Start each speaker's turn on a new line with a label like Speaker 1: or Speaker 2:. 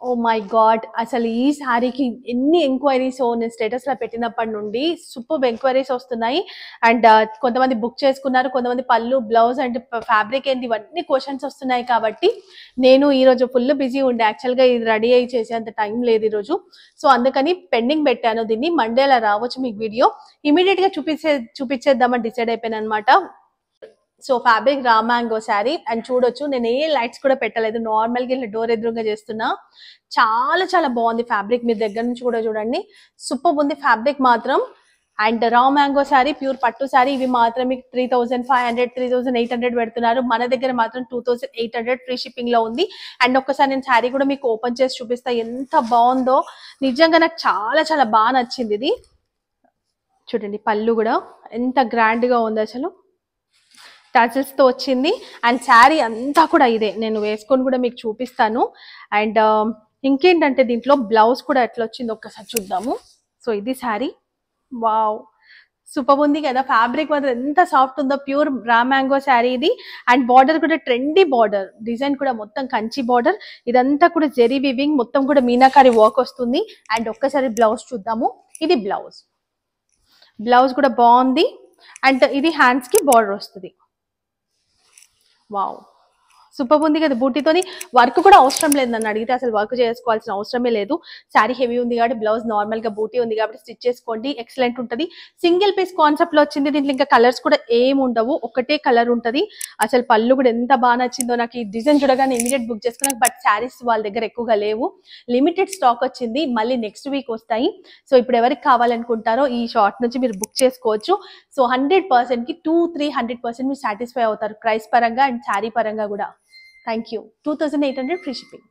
Speaker 1: Oh my God, అసలు ఈ శారీకి ఎన్ని ఎంక్వైరీస్ నేను స్టేటస్ లో పెట్టినప్పటి నుండి సూపర్ ఎంక్వైరీస్ వస్తున్నాయి. అండ్ కొంతమంది బుక్ చేసుకున్నారు, కొంతమంది పళ్ళు, బ్లౌజ్ అండ్ ఫ్యాబ్రిక్ ఏంటి ఇవన్నీ క్వశ్చన్స్ వస్తున్నాయి. కాబట్టి నేను ఈ రోజు ఫుల్ బిజీ ఉండే, యాక్చువల్ గా ఇది రెడీ అయ్యి చేసేంత టైం లేదు ఈ రోజు. సో అందుకని పెండింగ్ పెట్టాను దీన్ని. మండే అలా రావచ్చు మీకు వీడియో. ఇమీడియట్ గా చూపించేద్దామని డిసైడ్ అయిపోయాను అనమాట. So fabric raw mango sari and చూడొచ్చు, నేను ఏ లైట్స్ కూడా పెట్టలేదు, నార్మల్ గా ఇలా డోర్ ఎదురుగా చేస్తున్నా. చాలా చాలా బాగుంది ఫ్యాబ్రిక్, మీరు దగ్గర నుంచి కూడా చూడండి, సూపర్ ఉంది ఫ్యాబ్రిక్ మాత్రం. And raw mango sari, pure పట్టు శారీ, ఇవి మాత్రం మీకు 3500 3800 పెడుతున్నారు. మన దగ్గర మాత్రం 2800 ఫ్రీ షిప్పింగ్ లో ఉంది. అండ్ ఒక్కసారి నేను శారీ కూడా మీకు ఓపెన్ చేసి చూపిస్తా, ఎంత బాగుందో నిజంగా. నాకు చాలా చాలా బాగా నచ్చింది ఇది. చూడండి పళ్ళు కూడా ఎంత గ్రాండ్ గా ఉంది అసలు, టచెస్ తో వచ్చింది. అండ్ శారీ అంతా కూడా ఇదే, నేను వేసుకొని కూడా మీకు చూపిస్తాను. అండ్ ఇంకేంటంటే దీంట్లో బ్లౌజ్ కూడా ఎట్లా వచ్చింది ఒక్కసారి చూద్దాము. సో ఇది శారీ, వావ్ సూపర్ ఉంది కదా, ఫ్యాబ్రిక్ మాత్రం ఎంత సాఫ్ట్ ఉందో, ప్యూర్ రా మ్యాంగో శారీ ఇది. అండ్ బార్డర్ కూడా ట్రెండీ బార్డర్, డిజైన్ కూడా మొత్తం కంచి బార్డర్, ఇదంతా కూడా జెరీ వీవింగ్, మొత్తం కూడా మీనాకారి వర్క్ వస్తుంది. అండ్ ఒక్కసారి బ్లౌజ్ చూద్దాము. ఇది బ్లౌజ్, బ్లౌజ్ కూడా బాగుంది. అండ్ ఇది హ్యాండ్స్ కి బార్డర్ వస్తుంది. వావ్ సూపర్ ఉంది కదా, బూటీతోని వర్క్ కూడా అవసరం లేదు, నన్ను అడిగితే అసలు వర్క్ చేసుకోవాల్సిన అవసరమే లేదు. శారీ హెవీ ఉంది కాబట్టి, బ్లౌజ్ నార్మల్ గా బూటీ ఉంది కాబట్టి స్టిచ్ చేసుకోండి, ఎక్సలెంట్ ఉంటుంది. సింగిల్ పీస్ కాన్సెప్ట్ లో వచ్చింది, దీంట్లో ఇంకా కలర్స్ కూడా ఏం ఉండవు, ఒకటే కలర్ ఉంటుంది. అసలు పళ్ళు కూడా ఎంత బాగా నచ్చిందో నాకు, ఈ డిజైన్ చూడగానే ఇమీడియట్ బుక్ చేసుకున్నాను. బట్ శారీస్ వాళ్ళ దగ్గర ఎక్కువగా లేవు, లిమిటెడ్ స్టాక్ వచ్చింది, మళ్ళీ నెక్స్ట్ వీక్ వస్తాయి. సో ఇప్పుడు ఎవరికి కావాలనుకుంటారో ఈ షార్ట్ నుంచి మీరు బుక్ చేసుకోవచ్చు. సో 100% కి 200-300% మీరు సాటిస్ఫై అవుతారు, ప్రైస్ పరంగా అండ్ శారీ పరంగా కూడా. Thank you. 2800 free shipping.